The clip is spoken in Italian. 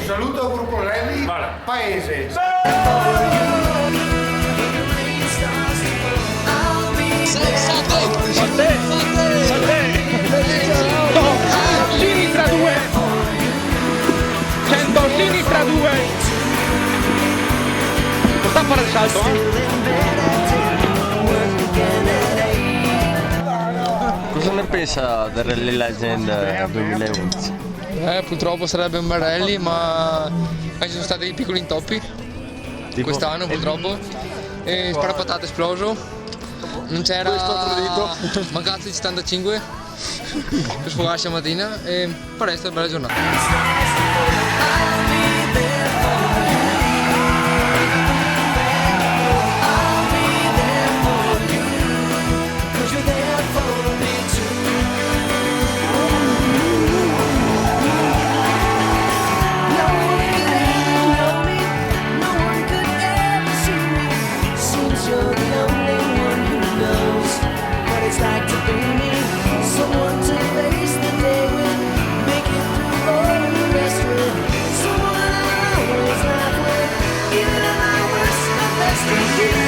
Saluto gruppo Rally Paese. Sinistra 2, 100, sinistra 2. Non sta a fare il salto, Cosa ne pensa del Rally Legend 2011? Purtroppo sarebbe un bel rally, ma ci sono stati dei piccoli intoppi quest'anno purtroppo. E sparapatate esploso. Non c'era mancato di 75 per sfogarsi la mattina e per resto è una bella giornata. Even if I was the best